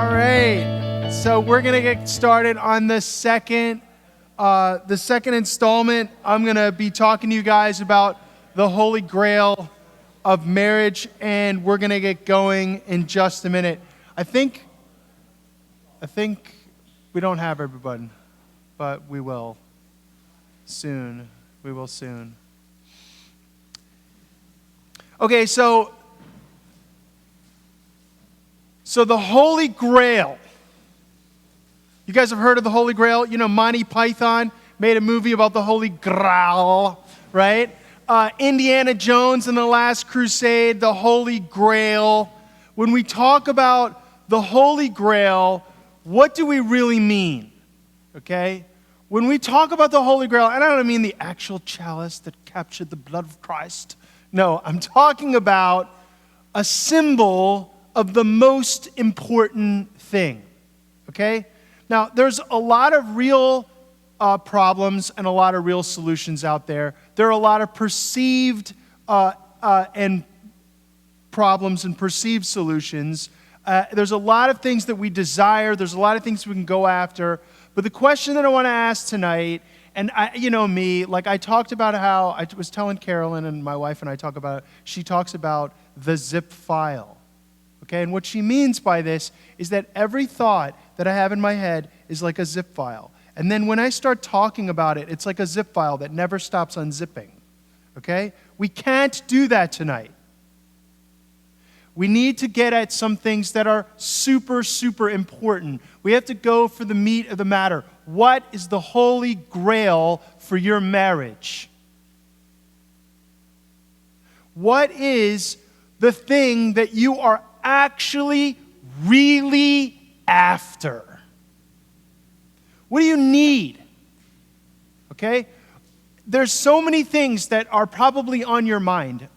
All right, so we're gonna get started on the second installment. I'm gonna be talking to you guys about the Holy Grail of Marriage, and we're gonna get going in just a minute. I think we don't have everybody, but we will soon. We will soon. Okay, so the Holy Grail. You guys have heard of the Holy Grail? You know, Monty Python made a movie about the Holy Grail, right? Indiana Jones and the Last Crusade, the Holy Grail. When we talk about the Holy Grail, what do we really mean? Okay? When we talk about the Holy Grail, and I don't mean the actual chalice that captured the blood of Christ. No, I'm talking about a symbol of the most important thing. Okay? Now, there's a lot of real problems and a lot of real solutions out there. There are a lot of perceived and problems and perceived solutions. There's a lot of things that we desire. There's a lot of things we can go after. But the question that I want to ask tonight, and I talked about how, I was telling Carolyn, and my wife and I talk about it, she talks about the zip file. Okay, and what she means by this is that every thought that I have in my head is like a zip file. And then when I start talking about it, it's like a zip file that never stops unzipping. Okay? We can't do that tonight. We need to get at some things that are super, super important. We have to go for the meat of the matter. What is the Holy Grail for your marriage? What is the thing that you are actually really after? What do you need? Okay? There's so many things that are probably on your mind.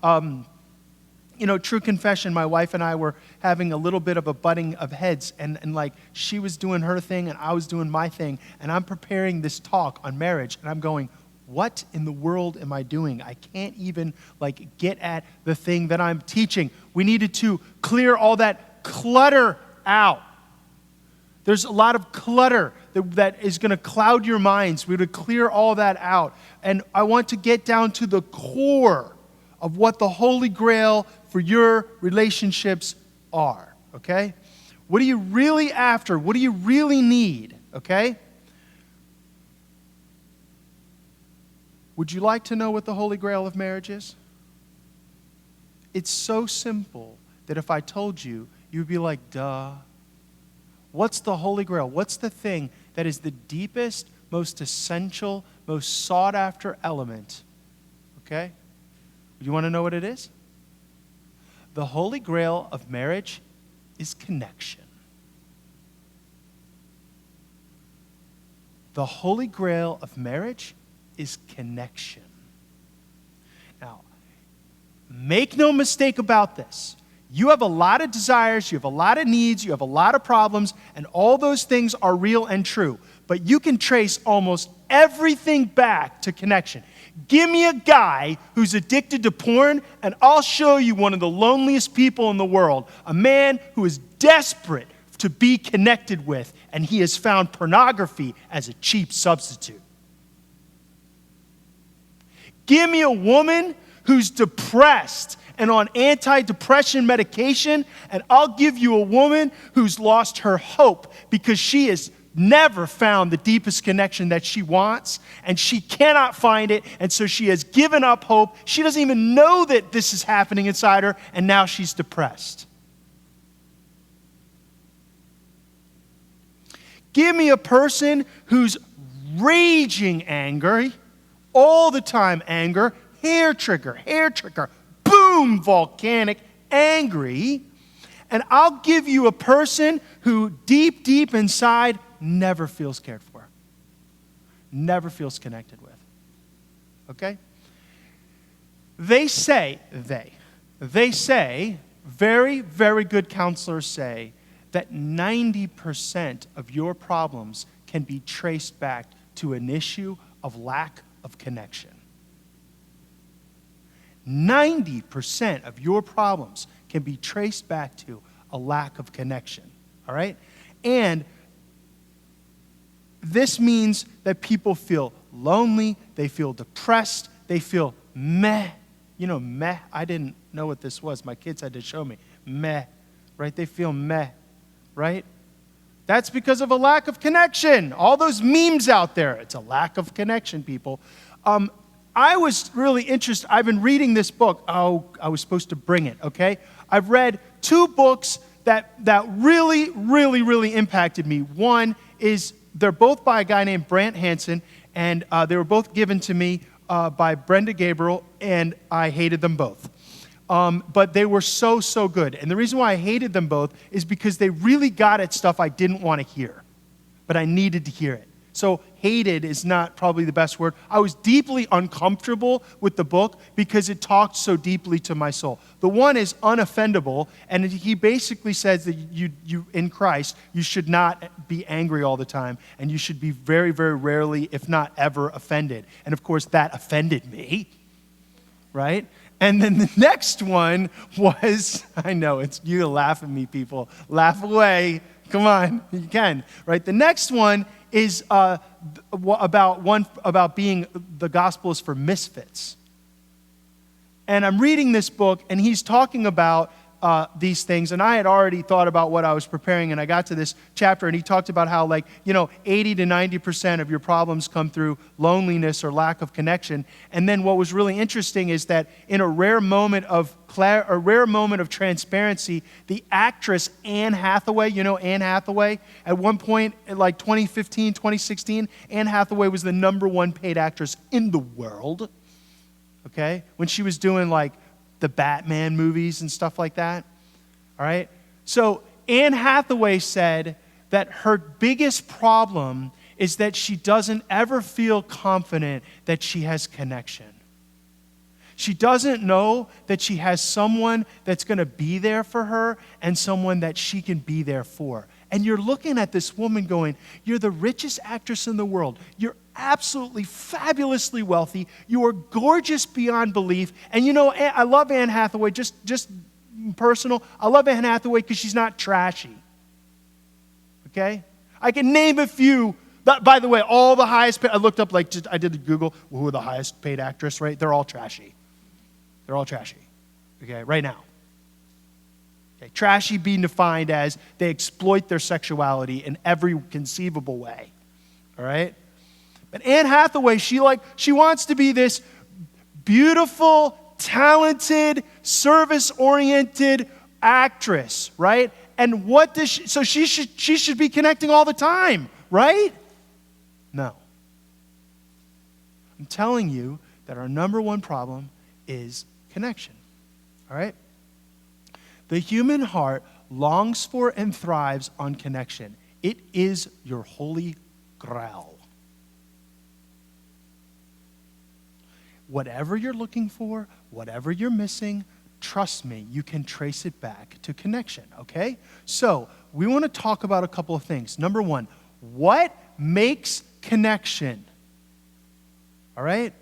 True confession, my wife and I were having a little bit of a butting of heads, and like she was doing her thing and I was doing my thing, and I'm preparing this talk on marriage, and I'm going, what in the world am I doing? I can't even get at the thing that I'm teaching. We needed to clear all that clutter out. There's a lot of clutter that is going to cloud your minds. We would clear all that out. And I want to get down to the core of what the Holy Grail for your relationships are, okay? What are you really after? What do you really need, okay? Would you like to know what the Holy Grail of marriage is? It's so simple that if I told you, you'd be like, duh. What's the Holy Grail? What's the thing that is the deepest, most essential, most sought-after element? Okay? You want to know what it is? The Holy Grail of marriage is connection. The Holy Grail of marriage is connection. Now, make no mistake about this. You have a lot of desires, you have a lot of needs, you have a lot of problems, and all those things are real and true. But you can trace almost everything back to connection. Give me a guy who's addicted to porn, and I'll show you one of the loneliest people in the world. A man who is desperate to be connected with, and he has found pornography as a cheap substitute. Give me a woman who's depressed and on antidepressant medication, and I'll give you a woman who's lost her hope because she has never found the deepest connection that she wants, and she cannot find it, and so she has given up hope. She doesn't even know that this is happening inside her, and now she's depressed. Give me a person who's raging angry, all the time anger, hair trigger, boom, volcanic, angry. And I'll give you a person who deep, deep inside never feels cared for, never feels connected with. Okay? They say, very, very good counselors say that 90% of your problems can be traced back to an issue of lack of connection. 90% of your problems can be traced back to a lack of connection, all right? And this means that people feel lonely, they feel depressed, they feel meh. You know, meh, I didn't know what this was. My kids had to show me. Meh, right? They feel meh, right? That's because of a lack of connection. All those memes out there, it's a lack of connection, people. I was really interested. I've been reading this book. Oh, I was supposed to bring it, okay? I've read 2 books that really, really, really impacted me. One is, they're both by a guy named Brant Hansen, and they were both given to me by Brenda Gabriel, and I hated them both. But they were so, so good. And the reason why I hated them both is because they really got at stuff I didn't want to hear, but I needed to hear it. So hated is not probably the best word. I was deeply uncomfortable with the book because it talked so deeply to my soul. The one is Unoffendable, and he basically says that you in Christ, you should not be angry all the time, and you should be very, very rarely, if not ever, offended. And of course, that offended me, right? And then the next one was, I know, it's you laugh at me, people. Laugh away. Come on, you can, right? The next one is about being the gospel is for misfits. And I'm reading this book, and he's talking about these things, and I had already thought about what I was preparing, and I got to this chapter, and he talked about how 80 to 90% of your problems come through loneliness or lack of connection. And then what was really interesting is that in a rare moment of transparency, the actress Anne Hathaway, Anne Hathaway, at one point in 2015, 2016, Anne Hathaway was the #1 paid actress in the world, okay, when she was doing the Batman movies and stuff like that, all right? So Anne Hathaway said that her biggest problem is that she doesn't ever feel confident that she has connection. She doesn't know that she has someone that's going to be there for her and someone that she can be there for. And you're looking at this woman going, you're the richest actress in the world. You're absolutely fabulously wealthy. You are gorgeous beyond belief. And I love Anne Hathaway, just personal. I love Anne Hathaway because she's not trashy. Okay? I can name a few. By the way, all the highest paid, I looked up, I did the Google, who are the highest paid actress, right? They're all trashy. They're all trashy. Okay, right now. Okay, trashy being defined as they exploit their sexuality in every conceivable way. All right? But Anne Hathaway, she wants to be this beautiful, talented, service-oriented actress, right? And what does she should be connecting all the time, right? No. I'm telling you that our #1 problem is connection. All right? The human heart longs for and thrives on connection. It is your Holy Grail. Whatever you're looking for, whatever you're missing, trust me, you can trace it back to connection, okay? So, we want to talk about a couple of things. #1, what makes connection? All right?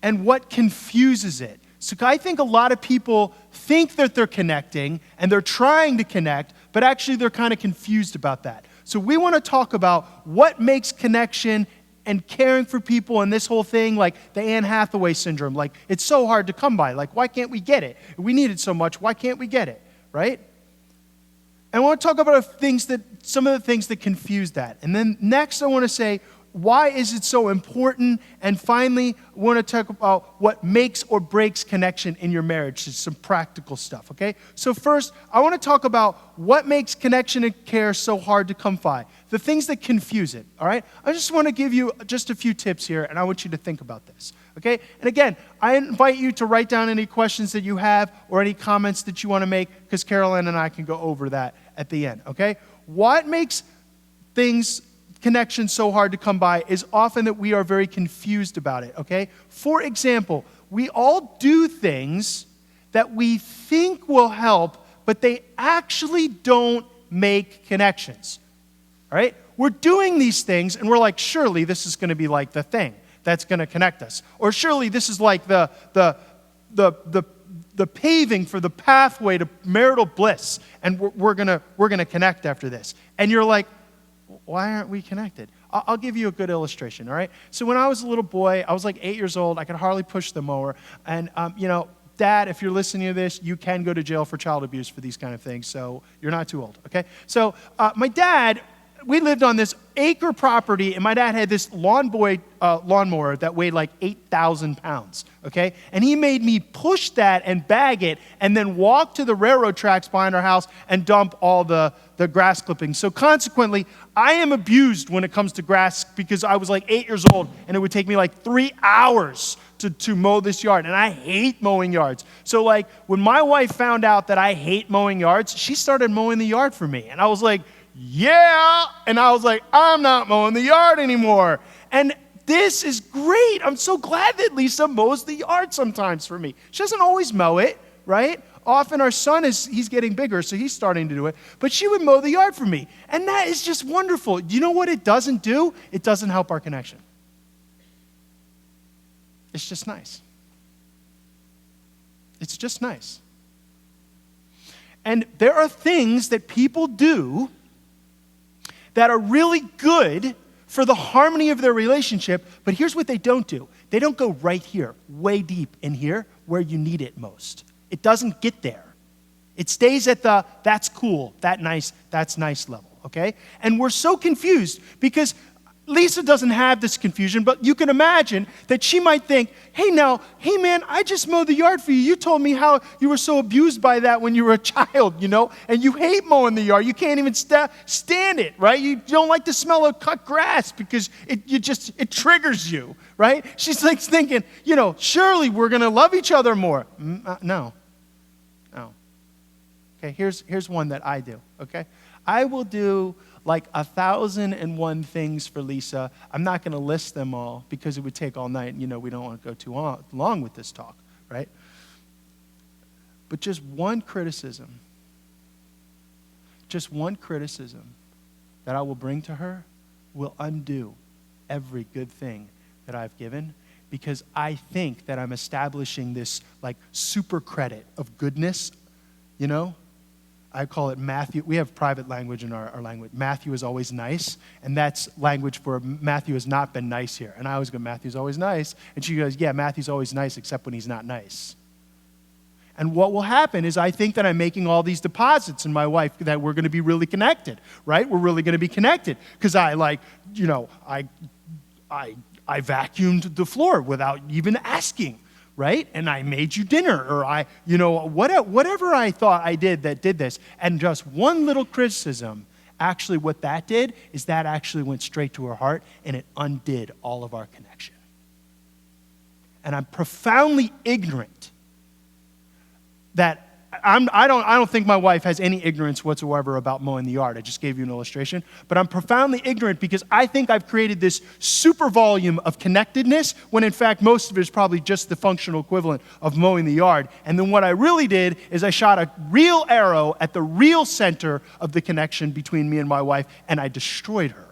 And what confuses it? So I think a lot of people think that they're connecting and they're trying to connect, but actually they're kind of confused about that. So we want to talk about what makes connection and caring for people and this whole thing, like the Anne Hathaway syndrome. It's so hard to come by. Why can't we get it? We need it so much. Why can't we get it? Right? And I want to talk about some of the things that confuse that. And then next I want to say, why is it so important? And finally, I want to talk about what makes or breaks connection in your marriage. It's some practical stuff, okay? So first, I want to talk about what makes connection and care so hard to come by. The things that confuse it, all right? I just want to give you just a few tips here, and I want you to think about this, okay? And again, I invite you to write down any questions that you have or any comments that you want to make, because Carolyn and I can go over that at the end, okay? What makes connection so hard to come by is often that we are very confused about it, okay? For example, we all do things that we think will help, but they actually don't make connections, all right? We're doing these things, and we're like, surely this is going to be like the thing that's going to connect us. Or surely this is like the paving for the pathway to marital bliss, and we're going to connect after this. And you're like, why aren't we connected? I'll give you a good illustration, all right? So when I was a little boy, I was like 8 years old. I could hardly push the mower. And, Dad, if you're listening to this, you can go to jail for child abuse for these kind of things, so you're not too old, okay? So my dad, we lived on this acre property, and my dad had this lawnmower that weighed like 8,000 pounds, okay? And he made me push that and bag it and then walk to the railroad tracks behind our house and dump all the grass clippings. So consequently, I am abused when it comes to grass because I was like 8 years old, and it would take me like 3 hours to mow this yard, and I hate mowing yards. So like when my wife found out that I hate mowing yards, she started mowing the yard for me. And I was like, yeah. And I was like, I'm not mowing the yard anymore. And this is great. I'm so glad that Lisa mows the yard sometimes for me. She doesn't always mow it, right? Often our son he's getting bigger, so he's starting to do it. But she would mow the yard for me. And that is just wonderful. You know what it doesn't do? It doesn't help our connection. It's just nice. It's just nice. And there are things that people do that are really good for the harmony of their relationship, but here's what they don't do. They don't go right here, way deep in here, where you need it most. It doesn't get there. It stays at the, that's cool, that's nice level, okay? And we're so confused because Lisa doesn't have this confusion, but you can imagine that she might think, hey man, I just mowed the yard for you. You told me how you were so abused by that when you were a child, and you hate mowing the yard. You can't even stand it, right? You don't like the smell of cut grass because it triggers you, right? She's like thinking, surely we're going to love each other more. No. Okay, here's one that I do, okay? I will do like 1,001 things for Lisa. I'm not going to list them all because it would take all night. We don't want to go too long with this talk, right? But just one criticism that I will bring to her will undo every good thing that I've given, because I think that I'm establishing this like super credit of goodness, I call it Matthew. We have private language in our language. Matthew is always nice, and that's language for Matthew has not been nice here. And I always go, Matthew's always nice. And she goes, yeah, Matthew's always nice except when he's not nice. And what will happen is I think that I'm making all these deposits in my wife that we're going to be really connected, right? We're really going to be connected because I vacuumed the floor without even asking. Right? And I made you dinner, or whatever I thought I did that did this. And just one little criticism, actually what that did is that actually went straight to her heart, and it undid all of our connection. And I'm profoundly ignorant that I don't think my wife has any ignorance whatsoever about mowing the yard. I just gave you an illustration. But I'm profoundly ignorant because I think I've created this super volume of connectedness when in fact most of it is probably just the functional equivalent of mowing the yard. And then what I really did is I shot a real arrow at the real center of the connection between me and my wife, and I destroyed her.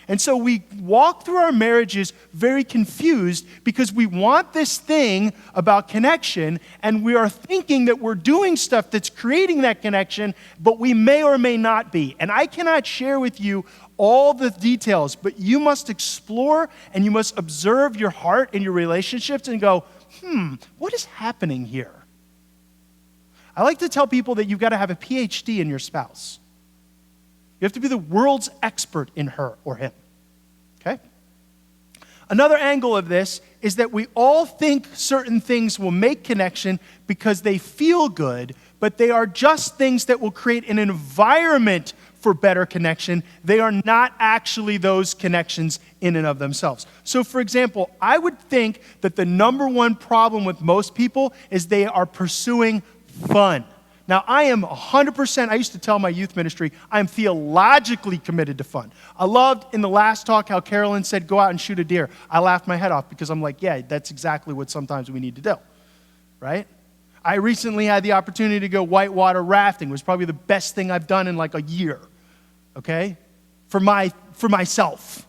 And so we walk through our marriages very confused because we want this thing about connection, and we are thinking that we're doing stuff that's creating that connection, but we may or may not be. And I cannot share with you all the details, but you must explore and you must observe your heart and your relationships and go, what is happening here? I like to tell people that you've got to have a PhD in your spouse. You have to be the world's expert in her or him, okay? Another angle of this is that we all think certain things will make connection because they feel good, but they are just things that will create an environment for better connection. They are not actually those connections in and of themselves. So for example, I would think that the number one problem with most people is they are pursuing fun. Now, I am 100%, I used to tell my youth ministry, I am theologically committed to fun. I loved in the last talk how Carolyn said, go out and shoot a deer. I laughed my head off because I'm like, yeah, that's exactly what sometimes we need to do, right? I recently had the opportunity to go whitewater rafting. It was probably the best thing I've done in like a year, okay? For myself,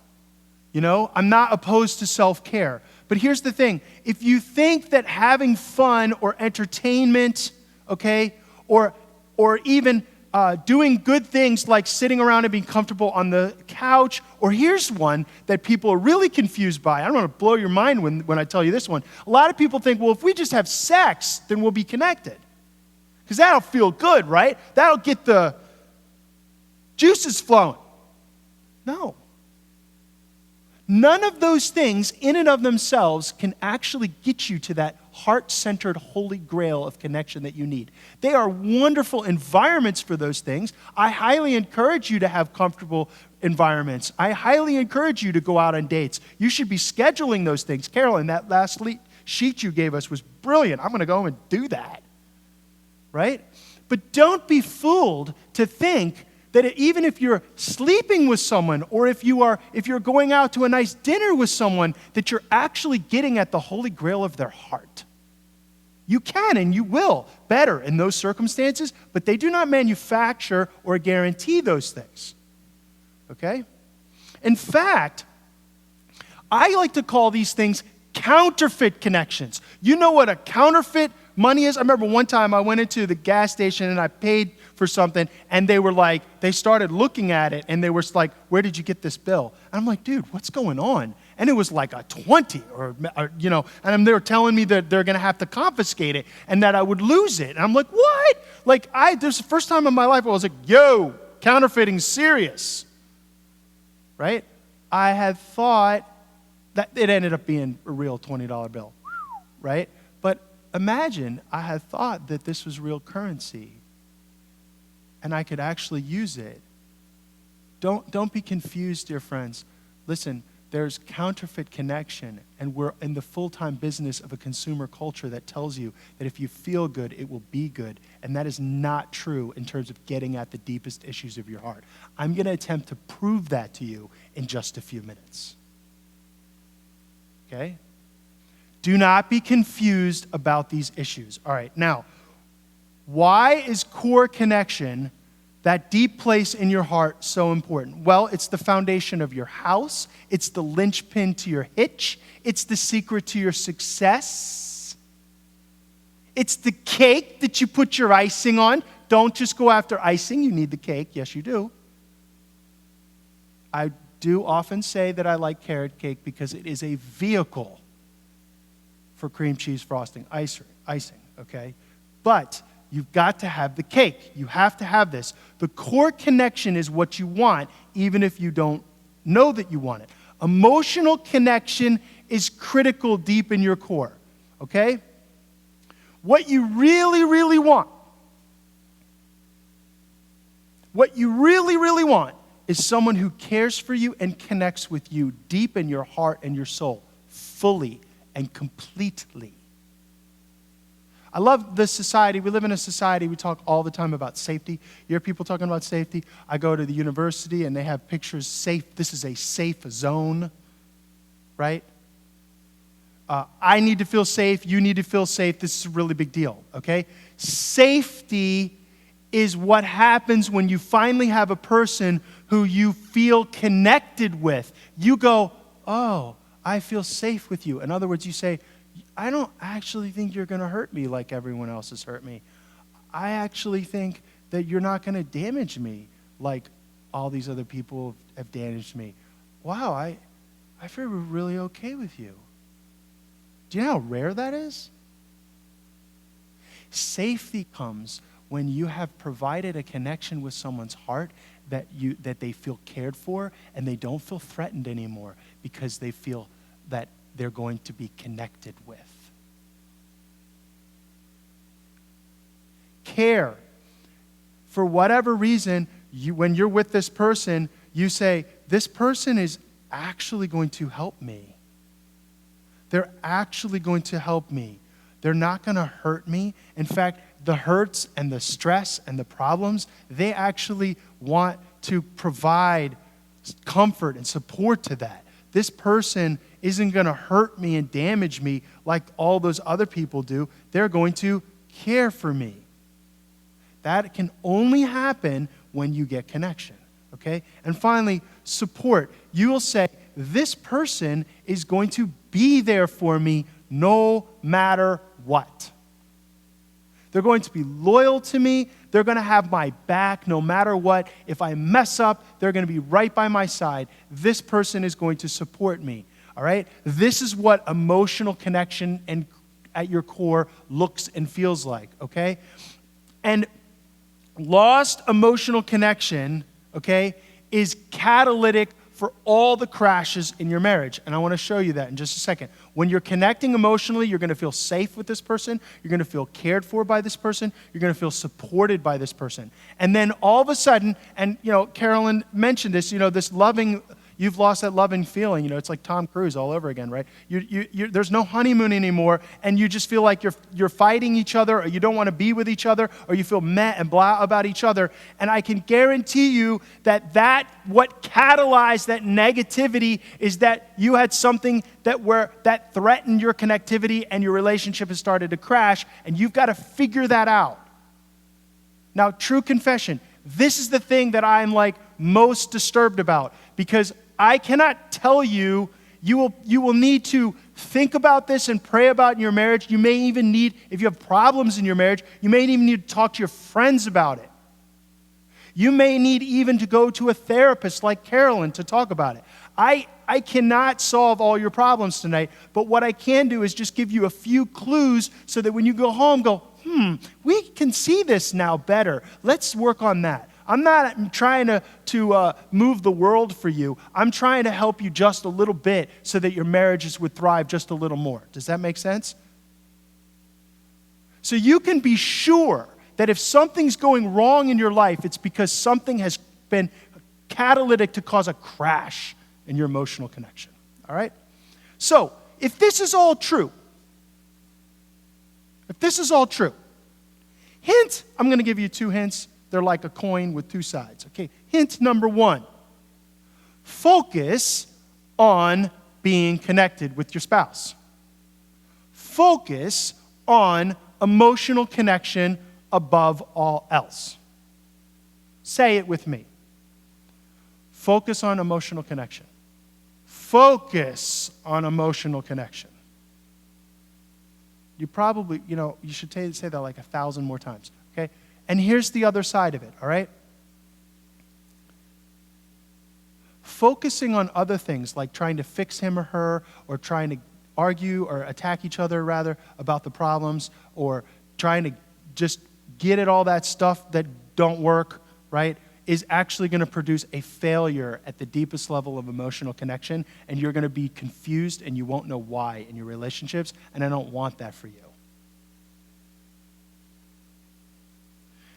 I'm not opposed to self-care. But here's the thing. If you think that having fun or entertainment, okay, or even doing good things like sitting around and being comfortable on the couch. Or here's one that people are really confused by. I don't want to blow your mind when I tell you this one. A lot of people think, well, if we just have sex, then we'll be connected. Because that'll feel good, right? That'll get the juices flowing. No. None of those things in and of themselves can actually get you to that heart-centered holy grail of connection that you need. They are wonderful environments for those things. I highly encourage you to have comfortable environments. I highly encourage you to go out on dates. You should be scheduling those things. Carolyn, that last sheet you gave us was brilliant. I'm going to go home and do that. Right? But don't be fooled to think that even if you're sleeping with someone or if you're going out to a nice dinner with someone, that you're actually getting at the holy grail of their heart. You can and you will better in those circumstances, but they do not manufacture or guarantee those things. Okay? In fact, I like to call these things counterfeit connections. You know what a counterfeit money is? I remember one time I went into the gas station and I paid for something, and they started looking at it, and they were like, where did you get this bill? And I'm like, dude, what's going on? And it was like a 20, and they were telling me that they're going to have to confiscate it and that I would lose it. And I'm like, what? There's the first time in my life I was like, yo, counterfeiting's serious, right? I had thought that it ended up being a real $20 bill, right? But imagine I had thought that this was real currency and I could actually use it. Don't be confused, dear friends. Listen, there's counterfeit connection, and we're in the full-time business of a consumer culture that tells you that if you feel good, it will be good. And that is not true in terms of getting at the deepest issues of your heart. I'm going to attempt to prove that to you in just a few minutes. Okay? Do not be confused about these issues. All right, now, why is core connection, that deep place in your heart, so important? Well, it's the foundation of your house. It's the linchpin to your hitch. It's the secret to your success. It's the cake that you put your icing on. Don't just go after icing. You need the cake. Yes, you do. I do often say that I like carrot cake because it is a vehicle for cream cheese frosting icing, okay? But you've got to have the cake. You have to have this. The core connection is what you want, even if you don't know that you want it. Emotional connection is critical deep in your core, okay? What you really, really want, is someone who cares for you and connects with you deep in your heart and your soul, fully and completely. I love this society. We live in a society, we talk all the time about safety. You hear people talking about safety? I go to the university and they have pictures, safe. This is a safe zone, right? I need to feel safe. You need to feel safe. This is a really big deal, okay? Safety is what happens when you finally have a person who you feel connected with. You go, oh, I feel safe with you. In other words, you say, I don't actually think you're going to hurt me like everyone else has hurt me. I actually think that you're not going to damage me like all these other people have damaged me. Wow, I feel really okay with you. Do you know how rare that is? Safety comes when you have provided a connection with someone's heart that they feel cared for and they don't feel threatened anymore because they feel that they're going to be connected with. Care. For whatever reason, when you're with this person, you say, this person is actually going to help me. They're actually going to help me. They're not going to hurt me. In fact, the hurts and the stress and the problems, they actually want to provide comfort and support to that. This person isn't going to hurt me and damage me like all those other people do. They're going to care for me. That can only happen when you get connection, okay? And finally, support. You will say, this person is going to be there for me no matter what. They're going to be loyal to me. They're going to have my back no matter what. If I mess up, they're going to be right by my side. This person is going to support me, all right? This is what emotional connection and at your core looks and feels like, okay? And lost emotional connection, okay, is catalytic for all the crashes in your marriage. And I want to show you that in just a second. When you're connecting emotionally, you're going to feel safe with this person. You're going to feel cared for by this person. You're going to feel supported by this person. And then all of a sudden, and Carolyn mentioned this, this loving, you've lost that loving feeling. It's like Tom Cruise all over again, right? There's no honeymoon anymore, and you just feel like you're fighting each other, or you don't want to be with each other, or you feel meh and blah about each other. And I can guarantee you that what catalyzed that negativity is that you had something that threatened your connectivity, and your relationship has started to crash, and you've got to figure that out. Now, true confession, this is the thing that I'm most disturbed about, because I cannot tell you, you will need to think about this and pray about in your marriage. You may even need, if you have problems in your marriage, you may even need to talk to your friends about it. You may need even to go to a therapist like Carolyn to talk about it. I cannot solve all your problems tonight, but what I can do is just give you a few clues so that when you go home, we can see this now better. Let's work on that. I'm not trying to move the world for you. I'm trying to help you just a little bit so that your marriages would thrive just a little more. Does that make sense? So you can be sure that if something's going wrong in your life, it's because something has been catalytic to cause a crash in your emotional connection. All right? So if this is all true, hint, I'm going to give you 2 hints. They're like a coin with 2 sides. Okay, hint number 1. Focus on being connected with your spouse. Focus on emotional connection above all else. Say it with me. Focus on emotional connection. Focus on emotional connection. You probably, you should say that like 1,000 more times, okay? And here's the other side of it, all right? Focusing on other things, like trying to fix him or her, or trying to argue or attack each other, rather, about the problems, or trying to just get at all that stuff that don't work, right, is actually going to produce a failure at the deepest level of emotional connection, and you're going to be confused, and you won't know why in your relationships, and I don't want that for you.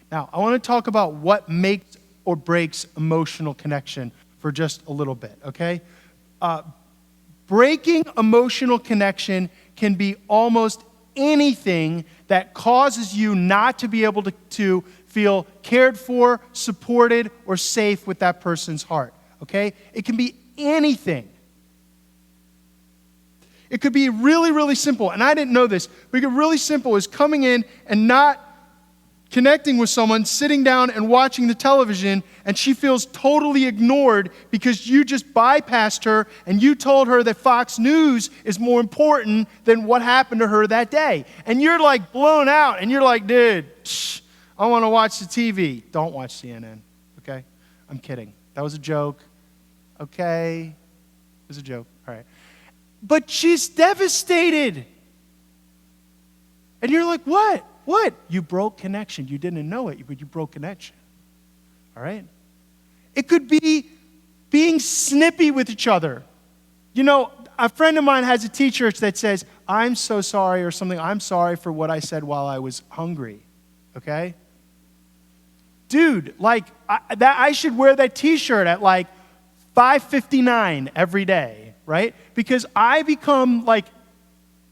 Now, I want to talk about what makes or breaks emotional connection for just a little bit, okay? Breaking emotional connection can be almost anything that causes you not to be able to feel cared for, supported, or safe with that person's heart, okay? It can be anything. It could be really, really simple, and I didn't know this, but it could be really simple is coming in and not connecting with someone, sitting down and watching the television, and she feels totally ignored because you just bypassed her and you told her that Fox News is more important than what happened to her that day. And you're like blown out, and you're like, dude, I want to watch the TV. Don't watch CNN, okay? I'm kidding. That was a joke, okay? It was a joke, all right. But she's devastated. And you're like, what? What? You broke connection. You didn't know it, but you broke connection. All right? It could be being snippy with each other. A friend of mine has a t-shirt that says, I'm so sorry, or something, I'm sorry for what I said while I was hungry. Okay? Dude, I should wear that t-shirt at 5:59 every day, right? Because I become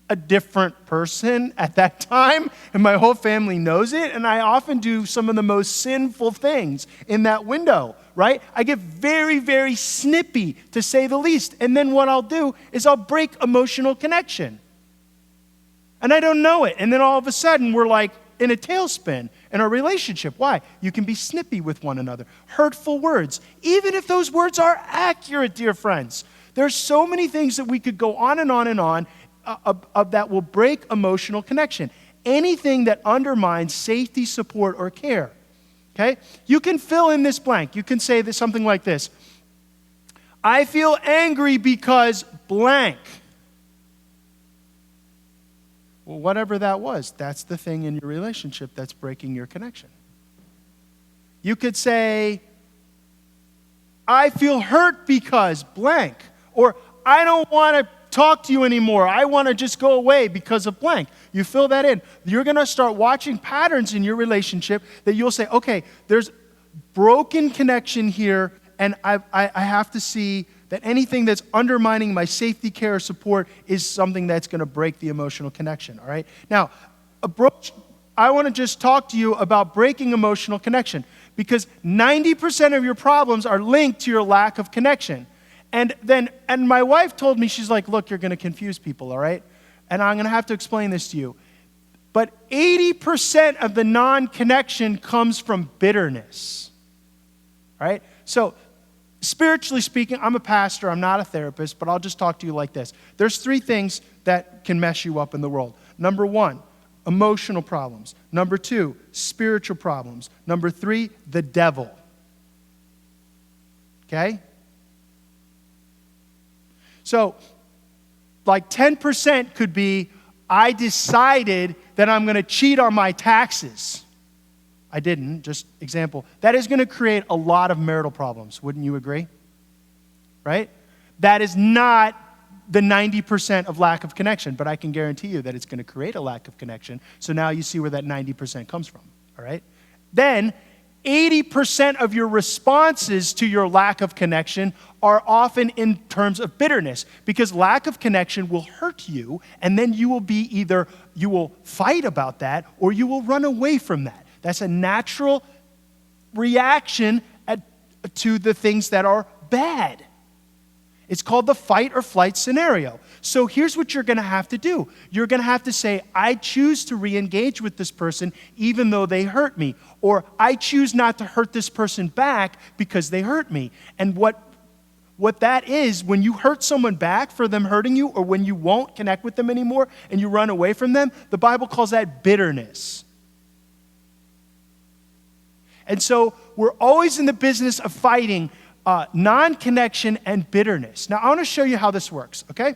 a different person at that time, and my whole family knows it, and I often do some of the most sinful things in that window, right? I get very, very snippy, to say the least, and then what I'll do is I'll break emotional connection. And I don't know it, and then all of a sudden we're in a tailspin in our relationship. Why? You can be snippy with one another. Hurtful words, even if those words are accurate, dear friends. There's so many things that we could go on and on and on of that will break emotional connection. anything that undermines safety, support, or care. Okay? You can fill in this blank. You can say something like this. I feel angry because blank. Well, whatever that was, that's the thing in your relationship that's breaking your connection. You could say, I feel hurt because blank. Or I don't want to talk to you anymore. I want to just go away because of blank. You fill that in. You're going to start watching patterns in your relationship that you'll say, okay, there's broken connection here, and I have to see that anything that's undermining my safety, care, or support is something that's going to break the emotional connection, all right? Now, I want to just talk to you about breaking emotional connection, because 90% of your problems are linked to your lack of connection. And my wife told me, she's like, look, you're going to confuse people, all right? And I'm going to have to explain this to you. But 80% of the non-connection comes from bitterness, all right? So spiritually speaking, I'm a pastor, I'm not a therapist, but I'll just talk to you like this. There's 3 things that can mess you up in the world. Number 1, emotional problems. Number 2, spiritual problems. Number 3, the devil. Okay? So, like 10% could be, I decided that I'm going to cheat on my taxes. I didn't, just example. That is going to create a lot of marital problems. Wouldn't you agree? Right? That is not the 90% of lack of connection, but I can guarantee you that it's going to create a lack of connection. So now you see where that 90% comes from, all right? Then 80% of your responses to your lack of connection are often in terms of bitterness, because lack of connection will hurt you, and then you will be either, you will fight about that, or you will run away from that. That's a natural reaction to the things that are bad. It's called the fight or flight scenario. So here's what you're going to have to do. You're going to have to say, I choose to re-engage with this person even though they hurt me. Or I choose not to hurt this person back because they hurt me. And what that is, when you hurt someone back for them hurting you, or when you won't connect with them anymore and you run away from them, the Bible calls that bitterness. And so we're always in the business of fighting non-connection and bitterness. Now, I want to show you how this works, okay?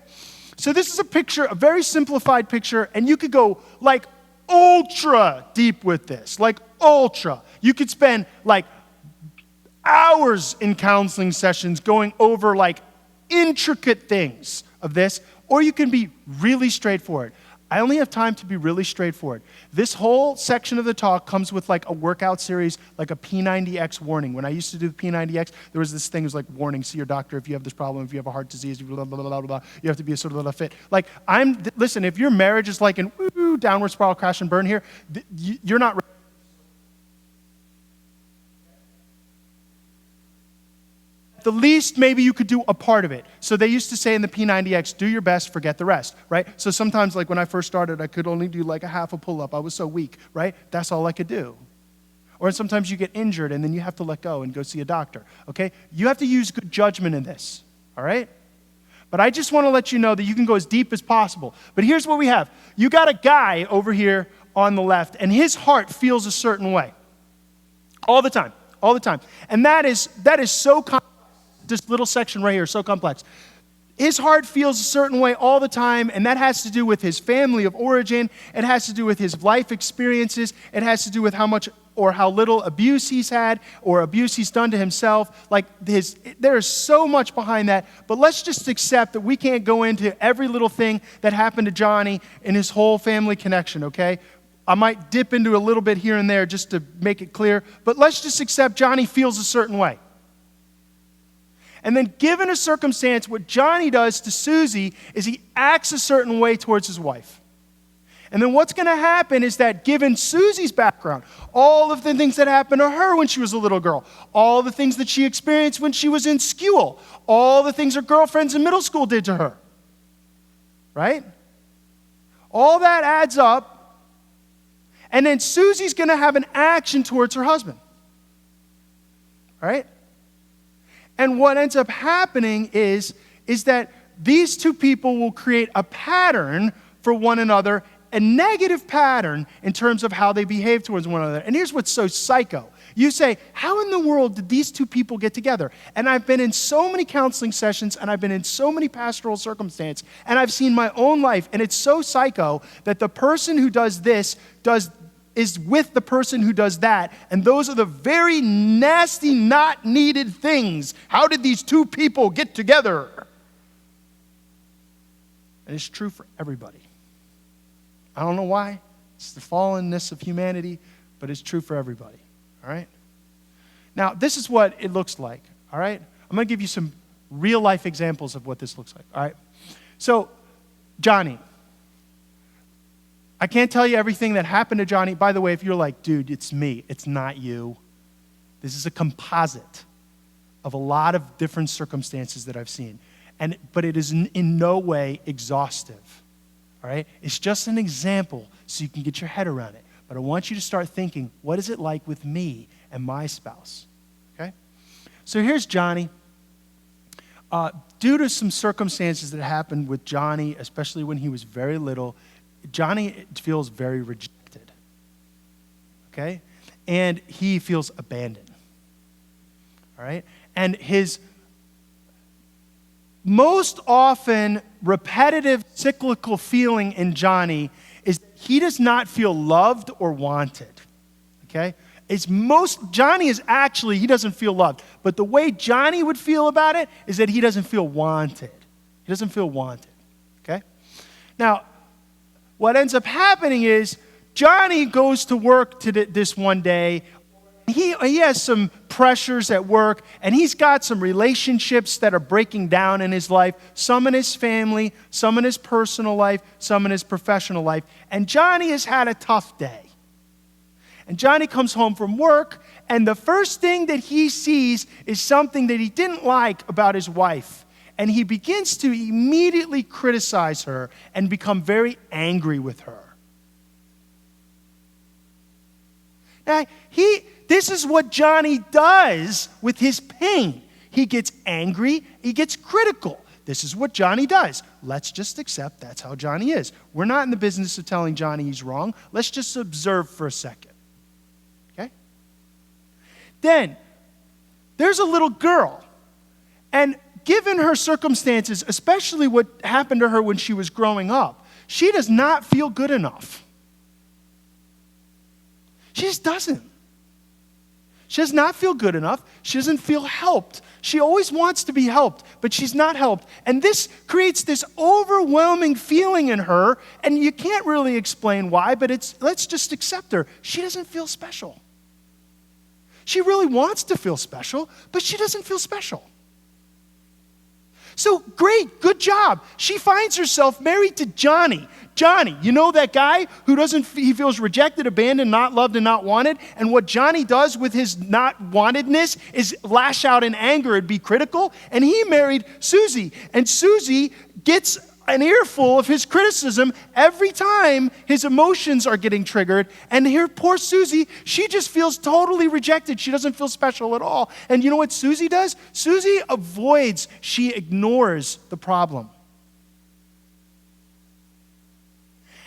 So this is a picture, a very simplified picture, and you could go like ultra deep with this, like ultra. You could spend like hours in counseling sessions going over like intricate things of this, or you can be really straightforward. I only have time to be really straightforward. This whole section of the talk comes with like a workout series, like a P90X warning. When I used to do the P90X, there was this thing that was like, warning, see your doctor if you have this problem, if you have a heart disease, blah, blah, blah, blah, blah. You have to be a sort of fit. Like, listen, if your marriage is like an downward spiral crash and burn here, you're not ready. The least, maybe you could do a part of it. So they used to say in the P90X, do your best, forget the rest, right? So sometimes, like when I first started, I could only do like a half a pull-up. I was so weak, right? That's all I could do. Or sometimes you get injured and then you have to let go and go see a doctor, okay? You have to use good judgment in this, all right? But I just want to let you know that you can go as deep as possible. But here's what we have. You got a guy over here on the left, and his heart feels a certain way. All the time, all the time. And that is so complex. This little section right here is so complex. His heart feels a certain way all the time, and that has to do with his family of origin. It has to do with his life experiences. It has to do with how much or how little abuse he's had or abuse he's done to himself. There is so much behind that, but let's just accept that we can't go into every little thing that happened to Johnny and his whole family connection, okay? I might dip into a little bit here and there just to make it clear, but let's just accept Johnny feels a certain way. And then given a circumstance, what Johnny does to Susie is he acts a certain way towards his wife. And then what's going to happen is that given Susie's background, all of the things that happened to her when she was a little girl, all the things that she experienced when she was in school, all the things her girlfriends in middle school did to her, right? All that adds up, and then Susie's going to have an action towards her husband, right? And what ends up happening is that these two people will create a pattern for one another, a negative pattern in terms of how they behave towards one another. And here's what's so psycho. You say, how in the world did these two people get together? And I've been in so many counseling sessions, and I've been in so many pastoral circumstances, and I've seen my own life, and it's so psycho that the person who does this is with the person who does that, and those are the very nasty, not needed things. How did these two people get together? And it's true for everybody. I don't know why. It's the fallenness of humanity, but it's true for everybody. All right? Now, this is what it looks like. All right? I'm going to give you some real-life examples of what this looks like. All right? So, Johnny. I can't tell you everything that happened to Johnny. By the way, if you're like, dude, it's me. It's not you. This is a composite of a lot of different circumstances that I've seen. But it is in no way exhaustive, all right? It's just an example so you can get your head around it. But I want you to start thinking, what is it like with me and my spouse, okay? So here's Johnny. Due to some circumstances that happened with Johnny, especially when he was very little, Johnny feels very rejected, okay? And he feels abandoned, all right? And his most often repetitive cyclical feeling in Johnny is he does not feel loved or wanted, okay? Johnny is actually, he doesn't feel loved. But the way Johnny would feel about it is that he doesn't feel wanted. He doesn't feel wanted, okay? Now, what ends up happening is Johnny goes to work this one day. He has some pressures at work, and he's got some relationships that are breaking down in his life, some in his family, some in his personal life, some in his professional life. And Johnny has had a tough day. And Johnny comes home from work, and the first thing that he sees is something that he didn't like about his wife. And he begins to immediately criticize her and become very angry with her. Now, this is what Johnny does with his pain. He gets angry, he gets critical. This is what Johnny does. Let's just accept that's how Johnny is. We're not in the business of telling Johnny he's wrong. Let's just observe for a second. Okay? Then, there's a little girl. And given her circumstances, especially what happened to her when she was growing up, she does not feel good enough. She just doesn't. She does not feel good enough. She doesn't feel helped. She always wants to be helped, but she's not helped. And this creates this overwhelming feeling in her, and you can't really explain why, but let's just accept her. She doesn't feel special. She really wants to feel special, but she doesn't feel special. So great, good job. She finds herself married to Johnny. Johnny, you know that guy who he feels rejected, abandoned, not loved, and not wanted? And what Johnny does with his not wantedness is lash out in anger and be critical. And he married Susie. And Susie gets an earful of his criticism every time his emotions are getting triggered. And here, poor Susie, she just feels totally rejected. She doesn't feel special at all. And you know what Susie does? Susie avoids, she ignores the problem.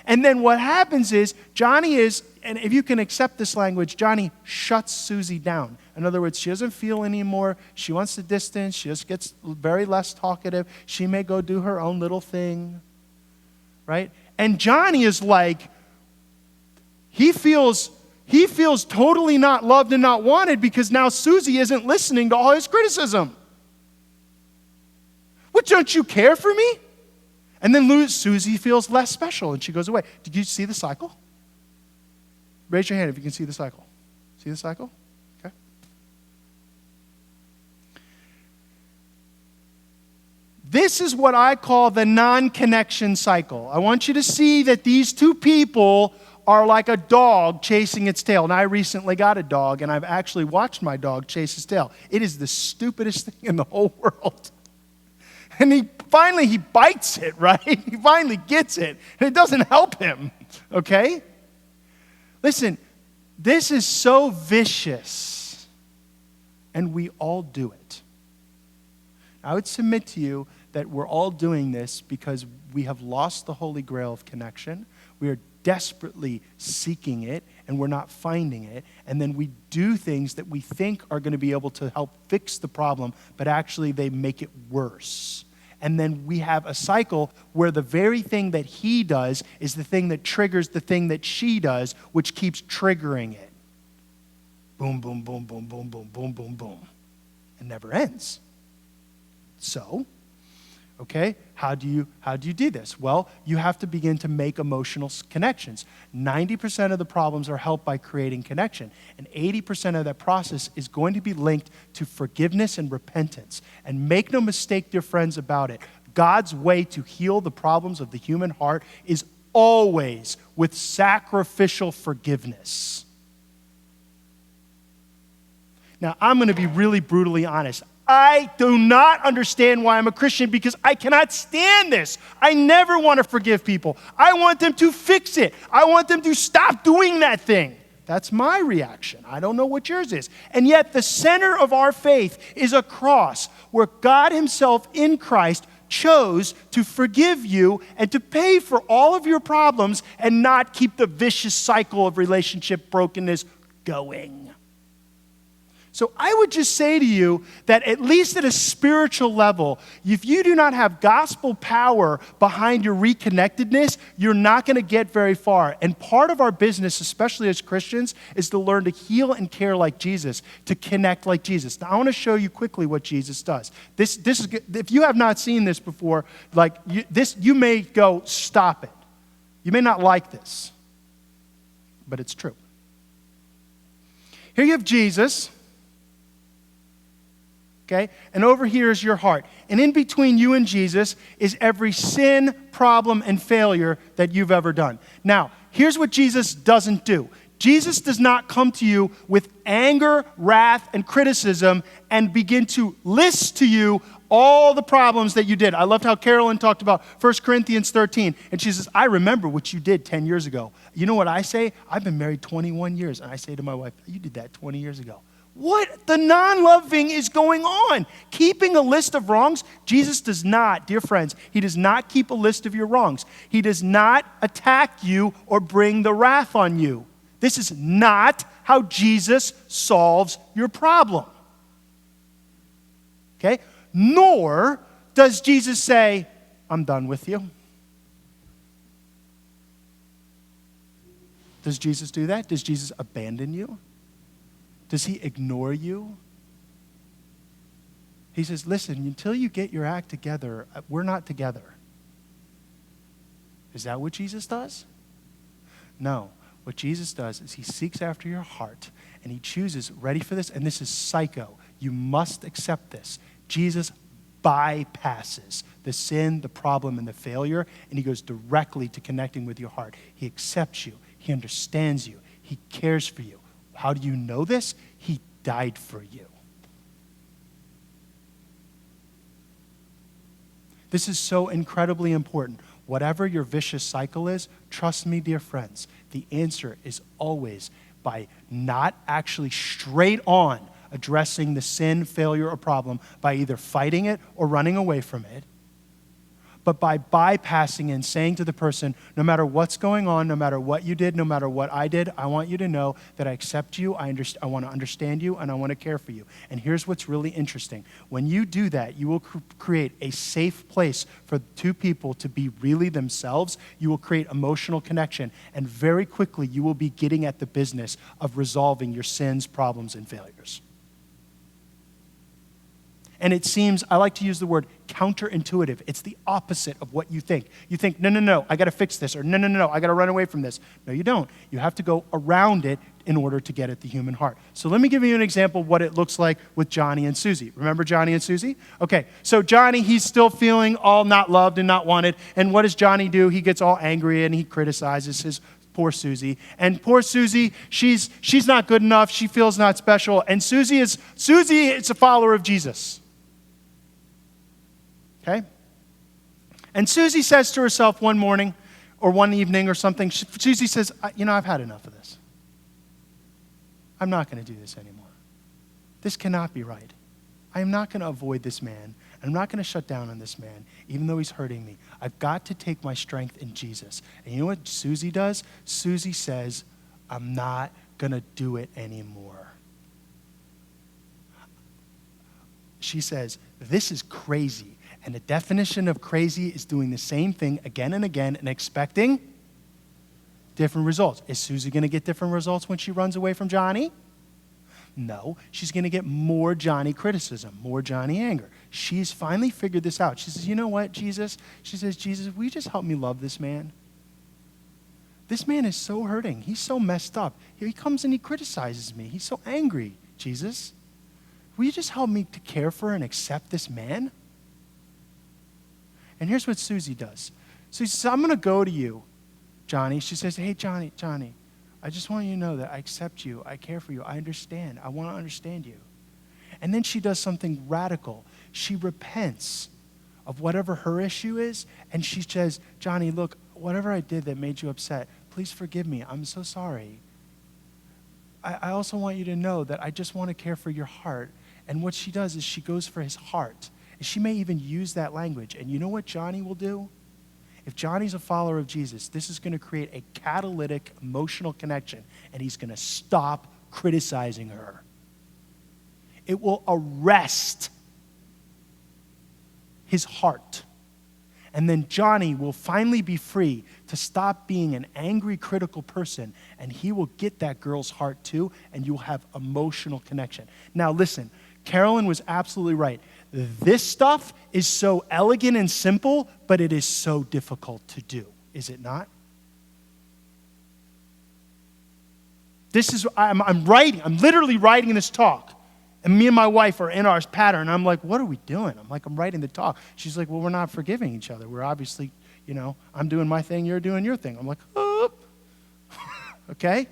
And then what happens is, Johnny is, and if you can accept this language, Johnny shuts Susie down. In other words, she doesn't feel anymore. She wants to distance. She just gets very less talkative. She may go do her own little thing, right? And Johnny is like, he feels totally not loved and not wanted because now Susie isn't listening to all his criticism. What, don't you care for me? And then Susie feels less special and she goes away. Did you see the cycle? Raise your hand if you can see the cycle. See the cycle? Okay. This is what I call the non-connection cycle. I want you to see that these two people are like a dog chasing its tail. And I recently got a dog, and I've actually watched my dog chase his tail. It is the stupidest thing in the whole world. And he bites it, right? He finally gets it. And it doesn't help him, okay? Listen, this is so vicious. And we all do it. I would submit to you that we're all doing this because we have lost the Holy Grail of connection. We are desperately seeking it and we're not finding it. And then we do things that we think are going to be able to help fix the problem, but actually they make it worse. And then we have a cycle where the very thing that he does is the thing that triggers the thing that she does, which keeps triggering it. Boom, boom, boom, boom, boom, boom, boom, boom, boom. It never ends. So, okay, how do you do this? Well, you have to begin to make emotional connections. 90% of the problems are helped by creating connection, and 80% of that process is going to be linked to forgiveness and repentance. And make no mistake, dear friends, about it. God's way to heal the problems of the human heart is always with sacrificial forgiveness. Now, I'm going to be really brutally honest. I do not understand why I'm a Christian because I cannot stand this. I never want to forgive people. I want them to fix it. I want them to stop doing that thing. That's my reaction. I don't know what yours is. And yet the center of our faith is a cross where God himself in Christ chose to forgive you and to pay for all of your problems and not keep the vicious cycle of relationship brokenness going. So I would just say to you that at least at a spiritual level, if you do not have gospel power behind your reconnectedness, you're not going to get very far. And part of our business, especially as Christians, is to learn to heal and care like Jesus, to connect like Jesus. Now I want to show you quickly what Jesus does. This is, if you have not seen this before, you may go, stop it. You may not like this, but it's true. Here you have Jesus. Okay? And over here is your heart. And in between you and Jesus is every sin, problem, and failure that you've ever done. Now, here's what Jesus doesn't do. Jesus does not come to you with anger, wrath, and criticism and begin to list to you all the problems that you did. I loved how Carolyn talked about 1 Corinthians 13. And she says, I remember what you did 10 years ago. You know what I say? I've been married 21 years. And I say to my wife, you did that 20 years ago. What the non-loving is going on? Keeping a list of wrongs? Jesus does not, dear friends, he does not keep a list of your wrongs. He does not attack you or bring the wrath on you. This is not how Jesus solves your problem. Okay? Nor does Jesus say, I'm done with you. Does Jesus do that? Does Jesus abandon you? Does he ignore you? He says, listen, until you get your act together, we're not together. Is that what Jesus does? No. What Jesus does is he seeks after your heart and he chooses, ready for this? And this is psycho. You must accept this. Jesus bypasses the sin, the problem, and the failure, and he goes directly to connecting with your heart. He accepts you. He understands you. He cares for you. How do you know this? He died for you. This is so incredibly important. Whatever your vicious cycle is, trust me, dear friends, the answer is always by not actually straight on addressing the sin, failure, or problem by either fighting it or running away from it, but by bypassing and saying to the person, no matter what's going on, no matter what you did, no matter what I did, I want you to know that I accept you, I want to understand you, and I want to care for you. And here's what's really interesting. When you do that, you will create a safe place for two people to be really themselves. You will create emotional connection, and very quickly you will be getting at the business of resolving your sins, problems, and failures. And it seems, I like to use the word counterintuitive. It's the opposite of what you think. You think, no, I got to fix this, or no, I got to run away from this. No, you don't. You have to go around it in order to get at the human heart. So let me give you an example of what it looks like with Johnny and Susie. Remember Johnny and Susie? Okay, so Johnny, he's still feeling all not loved and not wanted. And what does Johnny do? He gets all angry and he criticizes his poor Susie. And poor Susie, she's not good enough. She feels not special. And Susie is a follower of Jesus. Okay? And Susie says to herself one morning or one evening or something, Susie says, I've had enough of this. I'm not going to do this anymore. This cannot be right. I am not going to avoid this man. I'm not going to shut down on this man, even though he's hurting me. I've got to take my strength in Jesus. And you know what Susie does? Susie says, I'm not going to do it anymore. She says, this is crazy. And the definition of crazy is doing the same thing again and again and expecting different results. Is Susie going to get different results when she runs away from Johnny? No, she's going to get more Johnny criticism, more Johnny anger. She's finally figured this out. She says, you know what, Jesus? She says, Jesus, will you just help me love this man? This man is so hurting. He's so messed up. He comes and he criticizes me. He's so angry, Jesus. Will you just help me to care for and accept this man? And here's what Susie does. So she says, I'm going to go to you, Johnny. She says, hey, Johnny, I just want you to know that I accept you. I care for you. I understand. I want to understand you. And then she does something radical. She repents of whatever her issue is, and she says, Johnny, look, whatever I did that made you upset, please forgive me. I'm so sorry. I also want you to know that I just want to care for your heart. And what she does is she goes for his heart. And she may even use that language. And you know what Johnny will do? If Johnny's a follower of Jesus, this is going to create a catalytic emotional connection, and he's going to stop criticizing her. It will arrest his heart. And then Johnny will finally be free to stop being an angry, critical person, and he will get that girl's heart too, and you'll have emotional connection. Now listen, Carolyn was absolutely right. This stuff is so elegant and simple, but it is so difficult to do, is it not? I'm literally writing this talk. And me and my wife are in our pattern. I'm like, what are we doing? I'm writing the talk. She's like, well, we're not forgiving each other. We're obviously, I'm doing my thing, you're doing your thing. I'm like, oh, okay?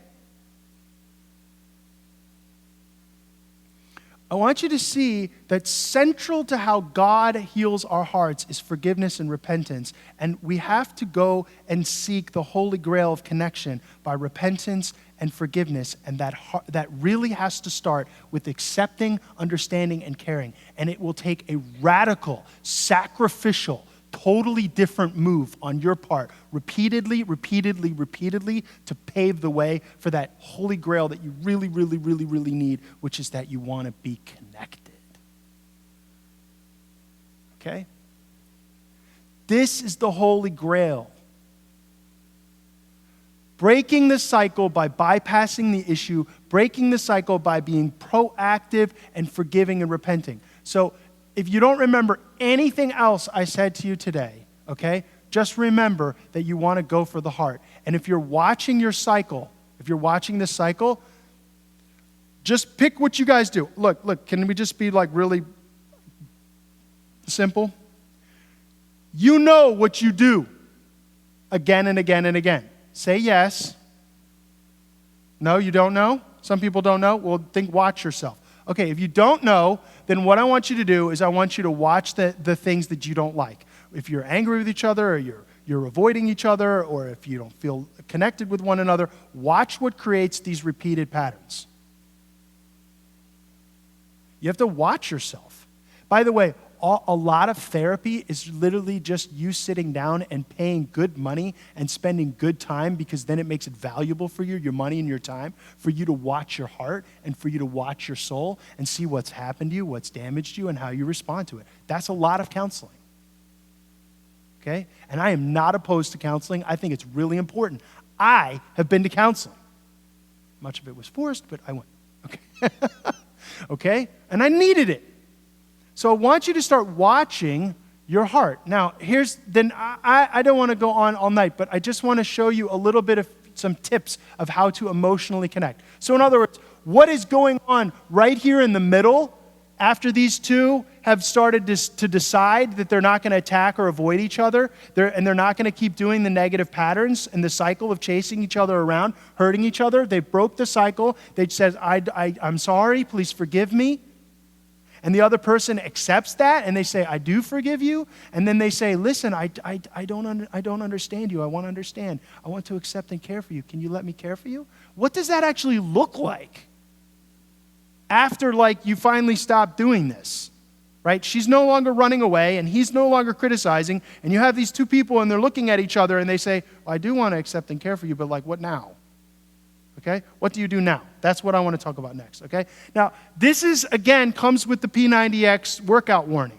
I want you to see that central to how God heals our hearts is forgiveness and repentance. And we have to go and seek the Holy Grail of connection by repentance and forgiveness. And that really has to start with accepting, understanding, and caring. And it will take a radical, sacrificial, totally different move on your part, repeatedly, to pave the way for that Holy Grail that you really, really, really, really need, which is that you want to be connected. Okay? This is the Holy Grail. Breaking the cycle by bypassing the issue, breaking the cycle by being proactive and forgiving and repenting. So, if you don't remember anything else I said to you today, okay, just remember that you want to go for the heart. And if you're watching your cycle, this cycle, just pick what you guys do. Look, can we just be really simple? You know what you do again and again and again. Say yes. No, you don't know? Some people don't know? Well, watch yourself. Okay, if you don't know, then what I want you to do is I want you to watch the things that you don't like. If you're angry with each other, or you're avoiding each other, or if you don't feel connected with one another, watch what creates these repeated patterns. You have to watch yourself. By the way, a lot of therapy is literally just you sitting down and paying good money and spending good time, because then it makes it valuable for you, your money and your time, for you to watch your heart and for you to watch your soul and see what's happened to you, what's damaged you, and how you respond to it. That's a lot of counseling. Okay? And I am not opposed to counseling. I think it's really important. I have been to counseling. Much of it was forced, but I went. Okay? Okay? And I needed it. So I want you to start watching your heart. Now, I don't want to go on all night, but I just want to show you a little bit of some tips of how to emotionally connect. So in other words, what is going on right here in the middle after these two have started to decide that they're not going to attack or avoid each other, and they're not going to keep doing the negative patterns and the cycle of chasing each other around, hurting each other. They broke the cycle. They said, I'm sorry, please forgive me. And the other person accepts that, and they say, I do forgive you. And then they say, listen, I don't understand you. I want to understand. I want to accept and care for you. Can you let me care for you? What does that actually look like? after like you finally stop doing this, right? She's no longer running away and he's no longer criticizing, and you have these two people and they're looking at each other and they say, well, I do want to accept and care for you, but like what now? Okay? What do you do now? That's what I want to talk about next, okay? Now, this is, again, comes with the P90X workout warning.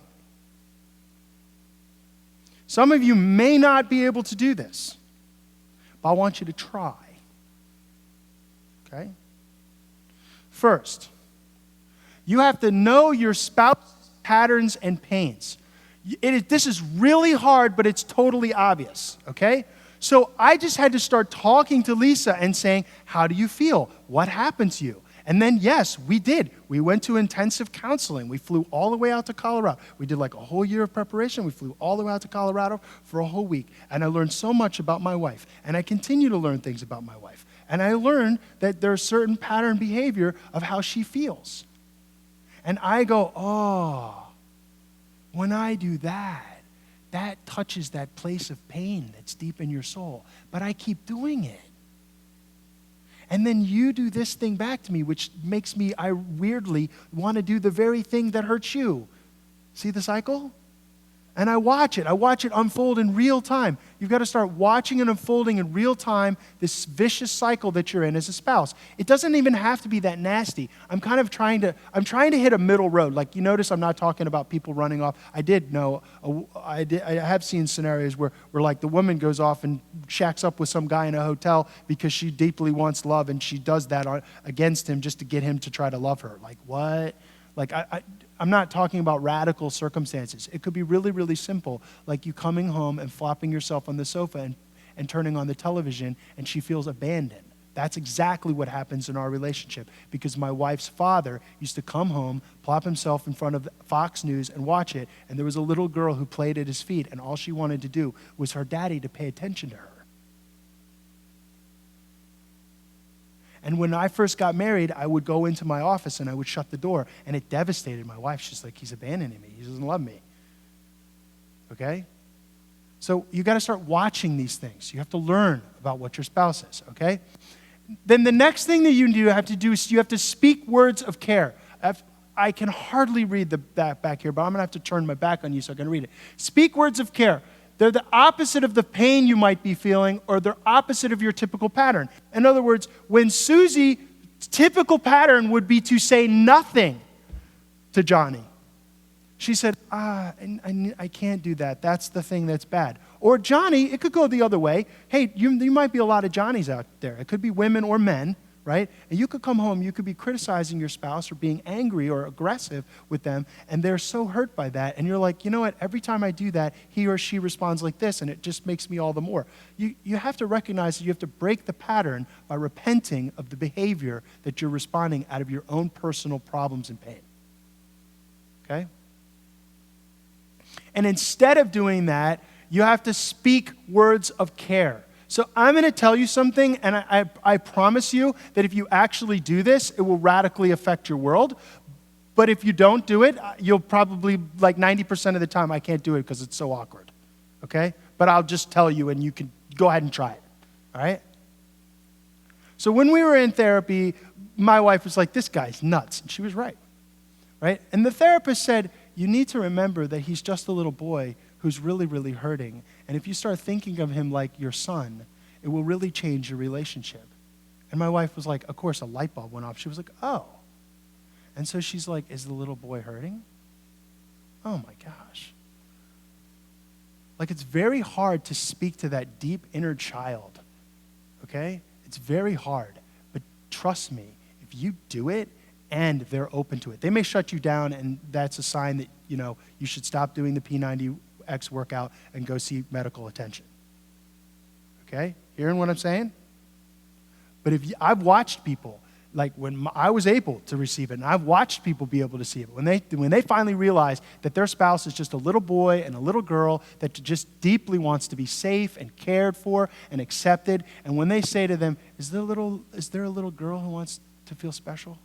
Some of you may not be able to do this, but I want you to try, okay? First, you have to know your spouse's patterns and pains. This is really hard, but it's totally obvious, okay? So I just had to start talking to Lisa and saying, how do you feel? What happened to you? And then, yes, we did. We went to intensive counseling. We flew all the way out to Colorado. We did like a whole year of preparation. We flew all the way out to Colorado for a whole week. And I learned so much about my wife. And I continue to learn things about my wife. And I learned that there's certain pattern behavior of how she feels. And I go, oh, when I do that, that touches that place of pain that's deep in your soul. But I keep doing it. And then you do this thing back to me, which makes me, I weirdly want to do the very thing that hurts you. See the cycle? And I watch it unfold in real time. You've got to start watching it unfolding in real time, this vicious cycle that you're in as a spouse. It doesn't even have to be that nasty. I'm trying to hit a middle road. Like you notice I'm not talking about people running off. I have seen scenarios where like the woman goes off and shacks up with some guy in a hotel because she deeply wants love and she does that against him just to get him to try to love her. Like what? Like I'm not talking about radical circumstances. It could be really, really simple, like you coming home and flopping yourself on the sofa and turning on the television and she feels abandoned. That's exactly what happens in our relationship because my wife's father used to come home, plop himself in front of Fox News and watch it, and there was a little girl who played at his feet and all she wanted to do was her daddy to pay attention to her. And when I first got married, I would go into my office and I would shut the door, and it devastated my wife. She's like, he's abandoning me. He doesn't love me. Okay? So you got to start watching these things. You have to learn about what your spouse is, okay? Then the next thing that you have to do is you have to speak words of care. I can hardly read that back here, but I'm going to have to turn my back on you so I can read it. Speak words of care. They're the opposite of the pain you might be feeling, or they're opposite of your typical pattern. In other words, when Susie's typical pattern would be to say nothing to Johnny. She said, I can't do that. That's the thing that's bad. Or Johnny, it could go the other way. Hey, you might be a lot of Johnnies out there. It could be women or men, right? And you could come home, you could be criticizing your spouse or being angry or aggressive with them, and they're so hurt by that. And you're like, you know what? Every time I do that, he or she responds like this, and it just makes me all the more. You have to recognize that you have to break the pattern by repenting of the behavior that you're responding out of your own personal problems and pain. Okay? And instead of doing that, you have to speak words of care. So I'm going to tell you something, and I promise you that if you actually do this, it will radically affect your world. But if you don't do it, you'll probably, like 90% of the time, I can't do it because it's so awkward, okay? But I'll just tell you, and you can go ahead and try it, all right? So when we were in therapy, my wife was like, this guy's nuts, and she was right? And the therapist said, you need to remember that he's just a little boy who's really, really hurting. And if you start thinking of him like your son, it will really change your relationship. And my wife was like, of course, a light bulb went off. She was like, oh. And so she's like, is the little boy hurting? Oh my gosh. Like it's very hard to speak to that deep inner child, okay? It's very hard. But trust me, if you do it and they're open to it, they may shut you down, and that's a sign that, you should stop doing the P90X workout and go see medical attention. Okay? Hearing what I'm saying? But I've watched people, like when I was able to receive it, and I've watched people be able to see it. When they finally realize that their spouse is just a little boy and a little girl that just deeply wants to be safe and cared for and accepted, and when they say to them, is there a little girl who wants to feel special?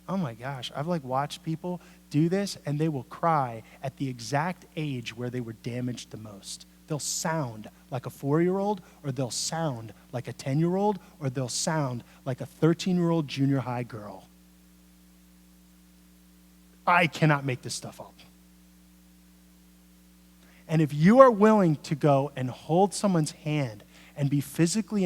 Oh my gosh, I've watched people do this, and they will cry at the exact age where they were damaged the most they'll sound like a 4-year-old, or they'll sound like a 10-year-old, or they'll sound like a 13-year-old junior high girl. I cannot make this stuff up. And if you are willing to go and hold someone's hand and be physically,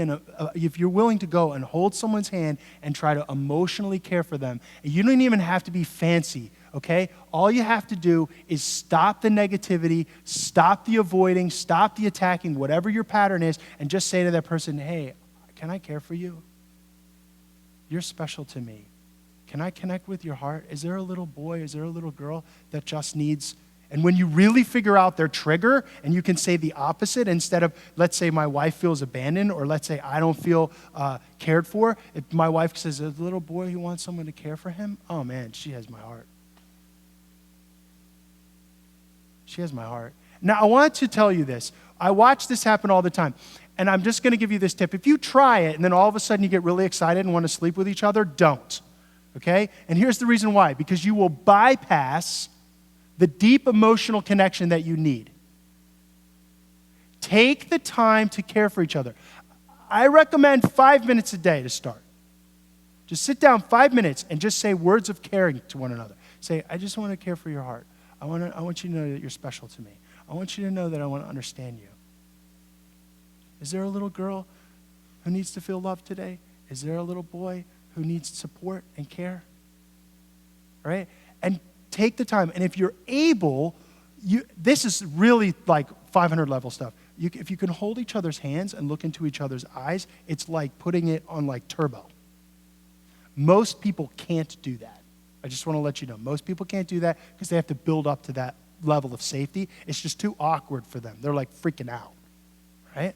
if you're willing to go and hold someone's hand and try to emotionally care for them, you don't even have to be fancy, okay? All you have to do is stop the negativity, stop the avoiding, stop the attacking, whatever your pattern is, and just say to that person, hey, can I care for you? You're special to me. Can I connect with your heart? Is there a little boy, is there a little girl that just needs... And when you really figure out their trigger, and you can say the opposite, instead of, let's say my wife feels abandoned, or let's say I don't feel cared for, if my wife says, there's a little boy who wants someone to care for him, oh man, she has my heart. She has my heart. Now, I want to tell you this. I watch this happen all the time, and I'm just going to give you this tip. If you try it, and then all of a sudden you get really excited and want to sleep with each other, don't, okay? And here's the reason why. Because you will bypass the deep emotional connection that you need. Take the time to care for each other. I recommend 5 minutes a day to start. Just sit down 5 minutes and just say words of caring to one another. Say, I just want to care for your heart. I want you to know that you're special to me. I want you to know that I want to understand you. Is there a little girl who needs to feel loved today? Is there a little boy who needs support and care? All right? And take the time. And if you're able, this is really like 500 level stuff. If you can hold each other's hands and look into each other's eyes, it's like putting it on like turbo. Most people can't do that. I just want to let you know. Most people can't do that because they have to build up to that level of safety. It's just too awkward for them. They're like freaking out, right?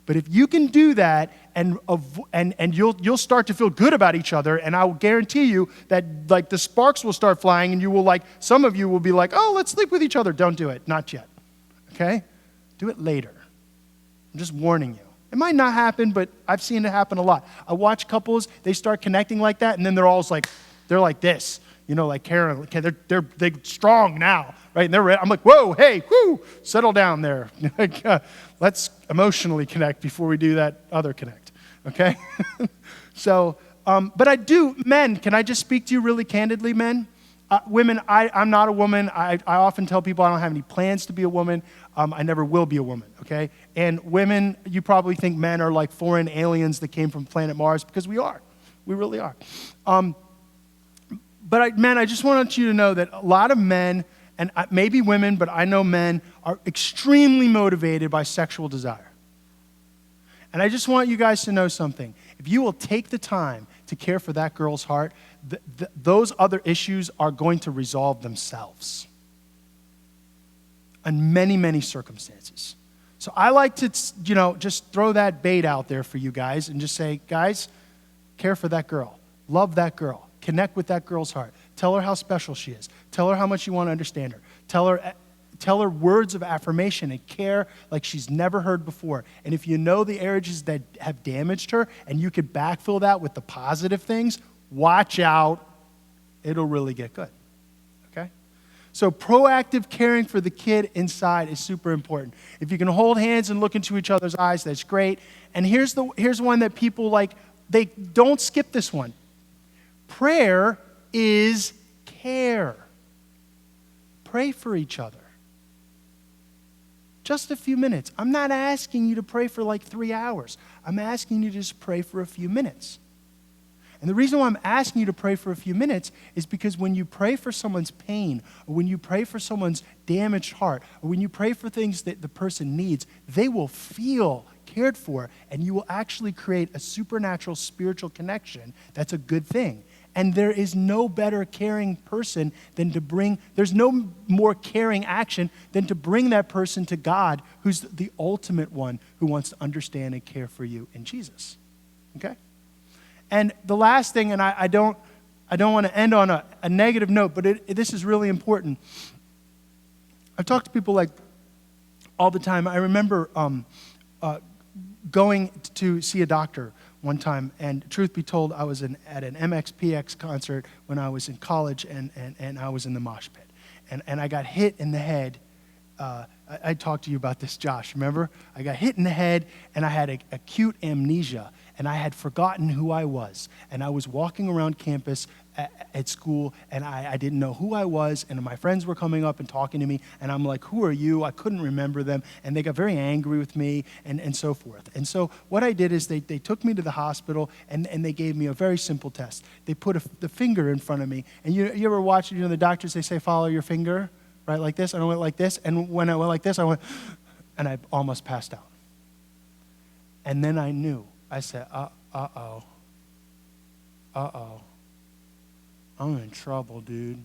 But if you can do that, and you'll start to feel good about each other, and I will guarantee you that like the sparks will start flying, and you will like, some of you will be like, oh, let's sleep with each other. Don't do it, not yet, okay? Do it later. I'm just warning you. It might not happen, but I've seen it happen a lot. I watch couples, they start connecting like that, and then they're like this, you know, like Carolyn, they're strong now, right? And they're ready. I'm like, whoa, hey, whoo, settle down there. Let's emotionally connect before we do that other connect, okay? So, but I do, men, can I just speak to you really candidly, men? Women, I'm not a woman. I often tell people I don't have any plans to be a woman. I never will be a woman, okay? And women, you probably think men are like foreign aliens that came from planet Mars, because we are. We really are. But men, I just want you to know that a lot of men, and maybe women, but I know men, are extremely motivated by sexual desire. And I just want you guys to know something. If you will take the time to care for that girl's heart, those other issues are going to resolve themselves in many, many circumstances. So I like to, just throw that bait out there for you guys and just say, guys, care for that girl. Love that girl. Connect with that girl's heart. Tell her how special she is. Tell her how much you want to understand her. Tell her words of affirmation and care like she's never heard before. And if you know the areas that have damaged her and you could backfill that with the positive things, watch out. It'll really get good. Okay? So proactive caring for the kid inside is super important. If you can hold hands and look into each other's eyes, that's great. And here's one that people like, they don't skip this one. Prayer is care. Pray for each other. Just a few minutes. I'm not asking you to pray for like 3 hours. I'm asking you to just pray for a few minutes. And the reason why I'm asking you to pray for a few minutes is because when you pray for someone's pain, or when you pray for someone's damaged heart, or when you pray for things that the person needs, they will feel cared for, and you will actually create a supernatural spiritual connection. That's a good thing. And there is no better caring person than there's no more caring action than to bring that person to God, who's the ultimate one who wants to understand and care for you in Jesus. Okay? And the last thing, and I don't want to end on a negative note, but this is really important. I talk to people like all the time. I remember going to see a doctor one time, and truth be told, I was at an MXPX concert when I was in college, and I was in the mosh pit. And I got hit in the head I talked to you about this, Josh, remember? I got hit in the head, and I had acute amnesia, and I had forgotten who I was. And I was walking around campus at school, and I didn't know who I was, and my friends were coming up and talking to me, and I'm like, who are you? I couldn't remember them, and they got very angry with me, and so forth. And so what I did is they took me to the hospital, and they gave me a very simple test. They put the finger in front of me, and you ever watch, the doctors, they say, follow your finger, right, like this, and I went like this, and when I went like this, I went, and I almost passed out. And then I knew. I said, uh-oh, I'm in trouble, dude.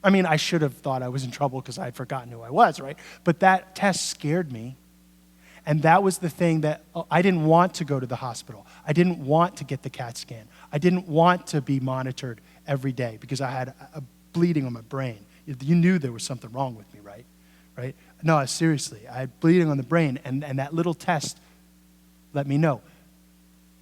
I mean, I should have thought I was in trouble because I had forgotten who I was, right? But that test scared me. And that was the thing that I didn't want to go to the hospital. I didn't want to get the CAT scan. I didn't want to be monitored every day because I had a bleeding on my brain. You knew there was something wrong with me, right? No, seriously, I had bleeding on the brain, and that little test let me know.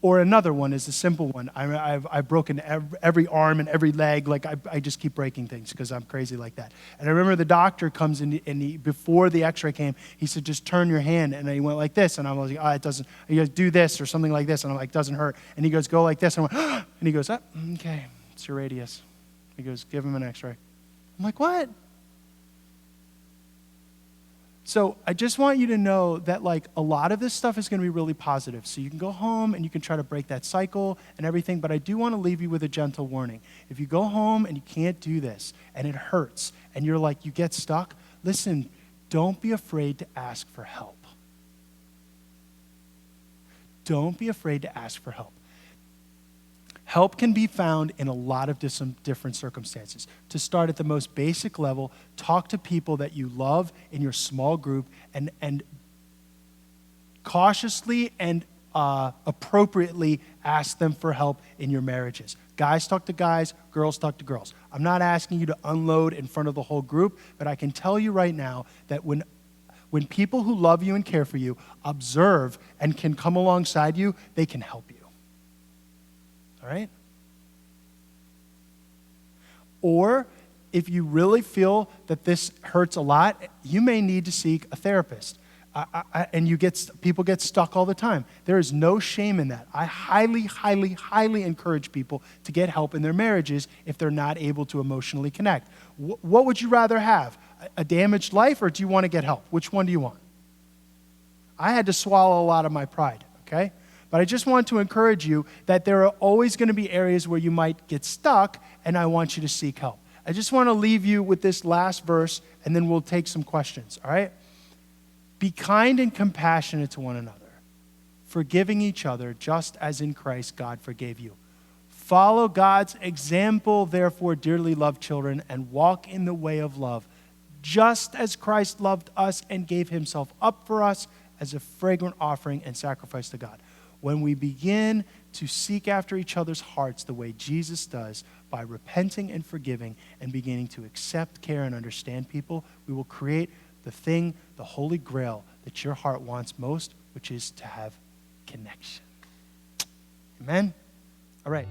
Or another one is a simple one. I've broken every arm and every leg. Like I just keep breaking things because I'm crazy like that. And I remember the doctor comes in, and before the x-ray came, he said, just turn your hand. And he went like this. And I was like, it doesn't. He goes, do this or something like this. And I'm like, doesn't hurt. And he goes, go like this. And I went, and he goes, okay, it's your radius. He goes, give him an x-ray. I'm like, what? So I just want you to know that a lot of this stuff is going to be really positive. So you can go home and you can try to break that cycle and everything, but I do want to leave you with a gentle warning. If you go home and you can't do this and it hurts and you're like, you get stuck, listen, don't be afraid to ask for help. Don't be afraid to ask for help. Help can be found in a lot of different circumstances. To start at the most basic level, talk to people that you love in your small group and cautiously and appropriately ask them for help in your marriages. Guys talk to guys, girls talk to girls. I'm not asking you to unload in front of the whole group, but I can tell you right now that when people who love you and care for you observe and can come alongside you, they can help you. All right? Or if you really feel that this hurts a lot, you may need to seek a therapist. And people get stuck all the time. There is no shame in that. I highly, highly, highly encourage people to get help in their marriages if they're not able to emotionally connect. What would you rather have? A damaged life, or do you want to get help? Which one do you want? I had to swallow a lot of my pride, okay? But I just want to encourage you that there are always going to be areas where you might get stuck, and I want you to seek help. I just want to leave you with this last verse, and then we'll take some questions, all right? Be kind and compassionate to one another, forgiving each other just as in Christ God forgave you. Follow God's example, therefore, dearly loved children, and walk in the way of love, just as Christ loved us and gave himself up for us as a fragrant offering and sacrifice to God. When we begin to seek after each other's hearts the way Jesus does, by repenting and forgiving and beginning to accept, care, and understand people, we will create the thing, the Holy Grail that your heart wants most, which is to have connection. Amen? All right.